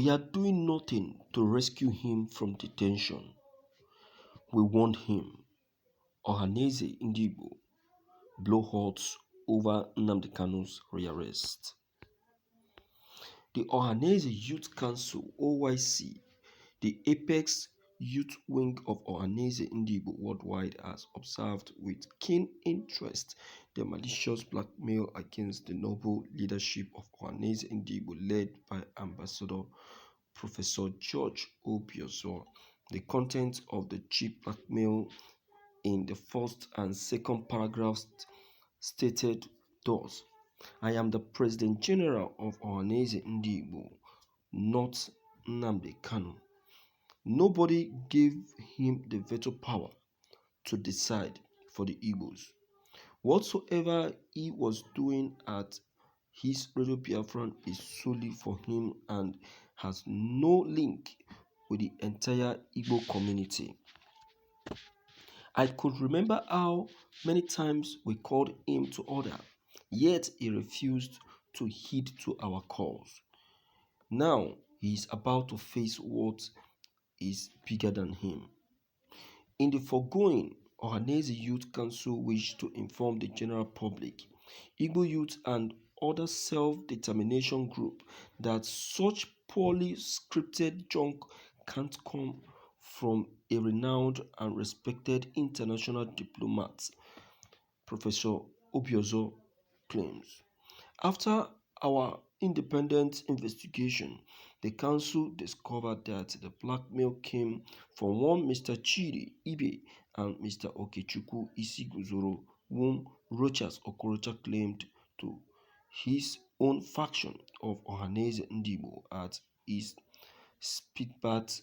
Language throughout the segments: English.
We are doing nothing to rescue him from detention. We want him. Ohaeneze Ndigbo, Bløw halts over Nnamdi Kanu'S rearrest. The Ohaeneze Youth Council (OYC), the apex youth wing of Ohaeneze Ndigbo worldwide, has observed with keen interest the malicious blackmail against the noble leadership of Ohaeneze Ndigbo led by Ambassador Professor George Obiozor. The content of the cheap blackmail in the first and second paragraphs stated thus: I am the President General of Ohaeneze Ndigbo, not Nnamdi Kanu. Nobody gave him the veto power to decide for the Igbos. Whatsoever he was doing at his Radio Biafran is solely for him and has no link with the entire Igbo community. I could remember how many times we called him to order, yet he refused to heed to our calls. Now he is about to face what is bigger than him. In the foregoing, Ohaeneze Youth Council wished to inform the general public, Igbo youth and other self-determination group that such poorly scripted junk can't come from a renowned and respected international diplomat, Professor Obiozor claims. After our independent investigation, the council discovered that the blackmail came from one Mr. Chidi Ibe and Mr. Okechukwu Isiguzoro, whom Rochas Okorocha claimed to his own faction of Ohaeneze Ndigbo at his Speedbat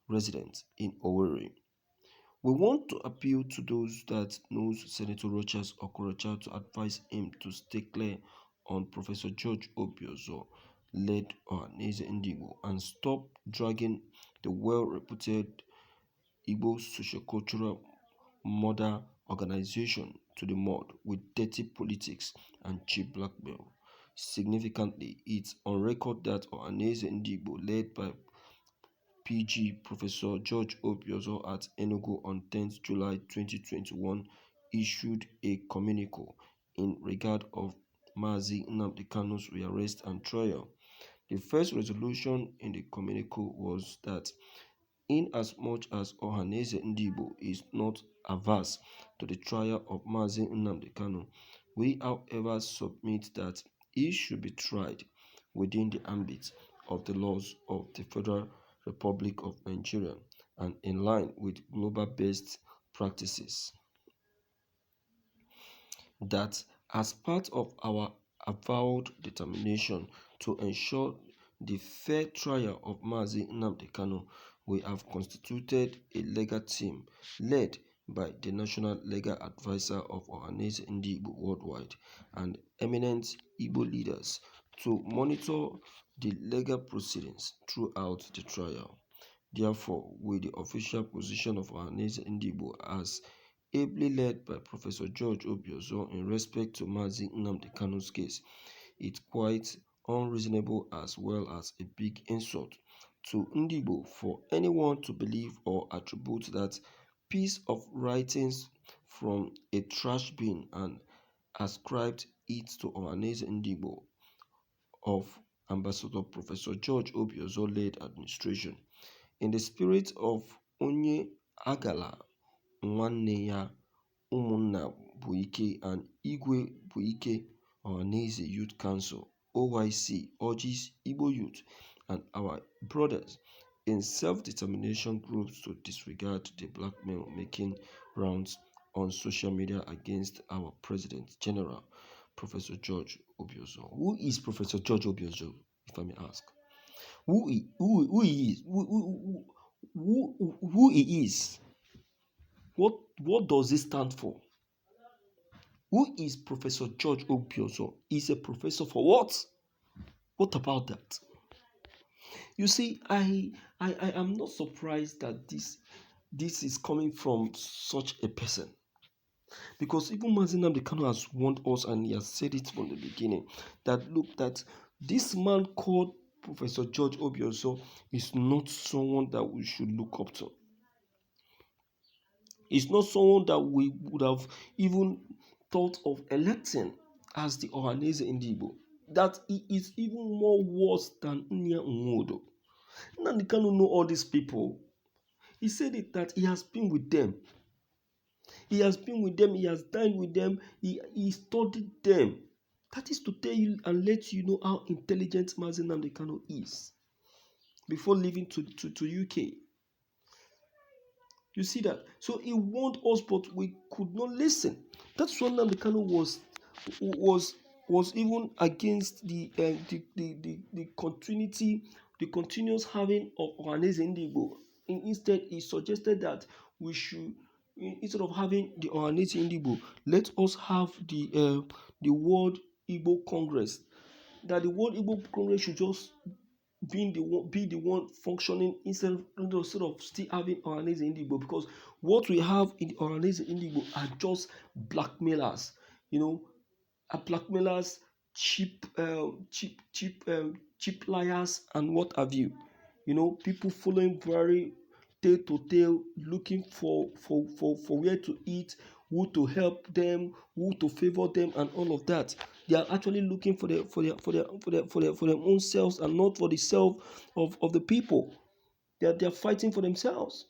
residence in Owerri. We want to appeal to those that knows Senator Rochas Okorocha to advise him to stay clear on Professor George Obiozor led Ohaeneze Ndigbo and stop dragging the well-reputed Igbo sociocultural mother organization to the mud with dirty politics and cheap blackmail. Significantly, it's on record that Ohaeneze Ndigbo, led by PG Professor George Obiozor at Enugu on 10th July 2021, issued a communique in regard of Mazi Nnamdi Kanu's rearrest and trial. The first resolution in the communique was that in as much as Ohaeneze Ndigbo is not averse to the trial of Mazi Nnamdi Kanu, we however submit that he should be tried within the ambit of the laws of the Federal Republic of Nigeria and in line with global best practices. That as part of our avowed determination to ensure the fair trial of Mazi Nnamdi Kanu, we have constituted a legal team led by the National Legal Advisor of Ohaeneze Ndigbo worldwide and eminent Igbo leaders to monitor the legal proceedings throughout the trial. Therefore, with the official position of Ohaeneze Ndigbo as ably led by Professor George Obiozor in respect to Mazi Nnamdi Kanu's case, it's quite unreasonable as well as a big insult to Ndigbo for anyone to believe or attribute that piece of writings from a trash bin and ascribed it to Ohaeneze Ndigbo of Ambassador Professor George Obiozor-led administration. In the spirit of Onye Agala Nwanne ya Ụmụnna bụ ike and Igwe bụ ike, Ohaeneze Youth Council (OYC) urges Igbo youth and our brothers in self-determination groups to disregard the blackmail making rounds on social media against our President General, Professor George Obiozor. Who is Professor George Obiozor, if I may ask? Who he is? What does he stand for? Who is Professor George Obiozor? He's a professor for what? What about that? You see, I am not surprised that this is coming from such a person. Because even Mazi Nnamdi Kanu has warned us and he has said it from the beginning that look, that this man called Professor George Obiozor is not someone that we should look up to. It's not someone that we would have even thought of electing as the Ohaeneze in Igbo. That he is even more worse than Nnamdi. Nnamdi Kanu know all these people. He said it that he has been with them. He has been with them. He has dined with them. He studied them. That is to tell you and let you know how intelligent Mazi Nnamdi Kanu is before leaving to UK. You see that? So he warned us, but we could not listen. That's why Nnamdi Kanu was even against the continuity, the continuous having of Ohaeneze in Igbo. Instead, he suggested that we should, instead of having the Ohaeneze in Igbo, let us have the World Igbo Congress. That the World Igbo Congress should just be the one functioning instead of still having Ohaeneze in Igbo, because what we have in Ohaeneze in Igbo are just blackmailers, blackmailers, cheap liars, and what have you. People following very tail to tail, looking for where to eat, who to help them, who to favor them, and all of that. They are actually looking for their own selves and not for the self of the people. They are fighting for themselves.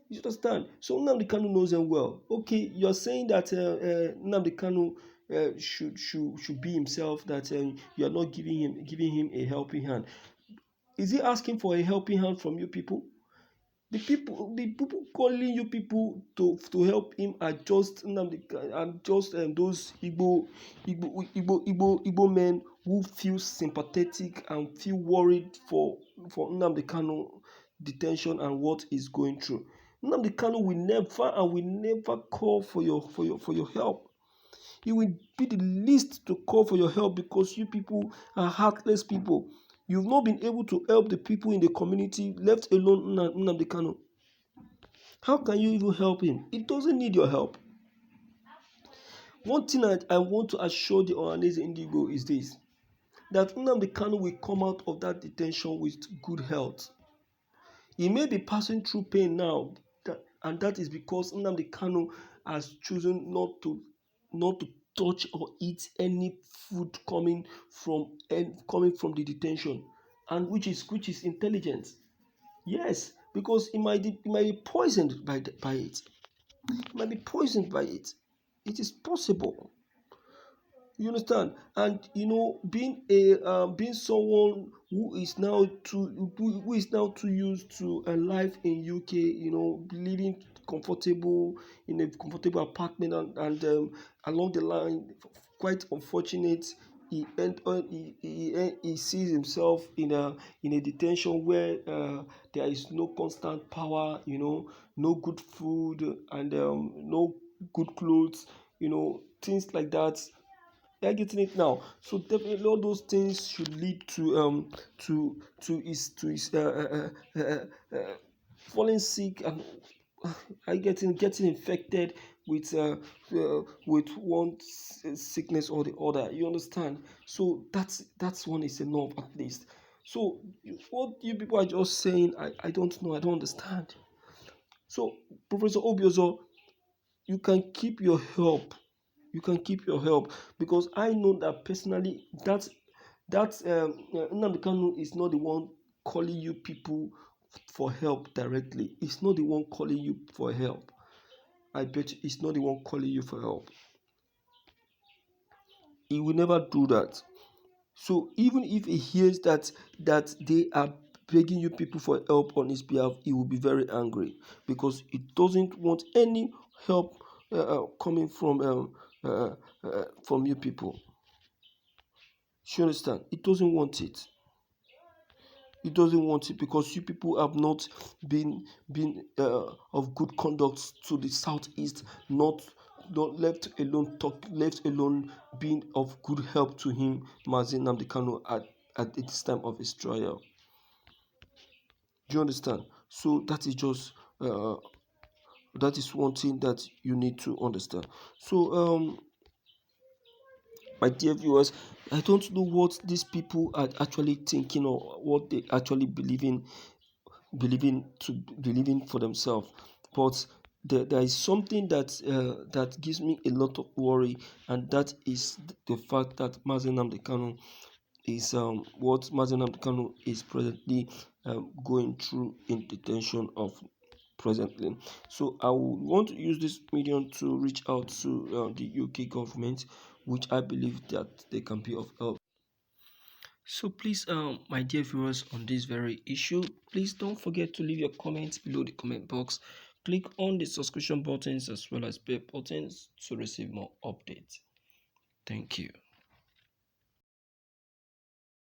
You understand? So Nnamdi Kanu knows them well. Okay, you are saying that Nnamdi Kanu should be himself. That you are not giving him a helping hand. Is he asking for a helping hand from you people? The people calling you people to help him are just those Igbo men who feel sympathetic and feel worried for Nnamdi Kanu detention and what he's going through. Nnamdi Kanu will never call for your help. He will be the least to call for your help, because you people are heartless people. You've not been able to help the people in the community, let alone Nnamdi Kanu. How can you even help him? He doesn't need your help. One thing I want to assure the Ohaeneze Indigo is this: that Nnamdi Kanu will come out of that detention with good health. He may be passing through pain now, and that is because Nnamdi Kanu has chosen not to touch or eat any food coming from the detention, and which is intelligent. Yes, because he might be poisoned by it. He might be poisoned by it. It is possible. You understand? And being someone who is now too used to a life in UK, living comfortable in a comfortable apartment, and along the line, quite unfortunate, he sees himself in a detention where there is no constant power, no good food, and no good clothes, things like that. They're getting it now. So definitely all those things should lead to his falling sick, and getting infected with one sickness or the other. You understand? So that's one is enough at least. So what you people are just saying, I don't know. I don't understand. So Professor Obiozor, you can keep your help. You can keep your help, because I know that personally that Nnamdi Kanu is not the one calling you people for help directly. It's not the one calling you for help. I bet you it's not the one calling you for help. He will never do that. So even if he hears that they are begging you people for help on his behalf, he will be very angry, because he doesn't want any help coming from you people. You understand? He doesn't want it. He doesn't want it because you people have not been of good conduct to the southeast, not left alone being of good help to him, Mazi Nnamdi Kanu, at this time of his trial. Do you understand? So that is just that is one thing that you need to understand. So My dear viewers, I don't know what these people are actually thinking or what they actually believing for themselves, but there is something that gives me a lot of worry, and that is the fact that Mazi Nnamdi Kanu is what Mazi Nnamdi Kanu is presently going through in detention of presently. So I would want to use this medium to reach out to the UK government, which I believe that they can be of help. So please, my dear viewers, on this very issue, please don't forget to leave your comments below the comment box. Click on the subscription buttons as well as bell buttons to receive more updates. Thank you.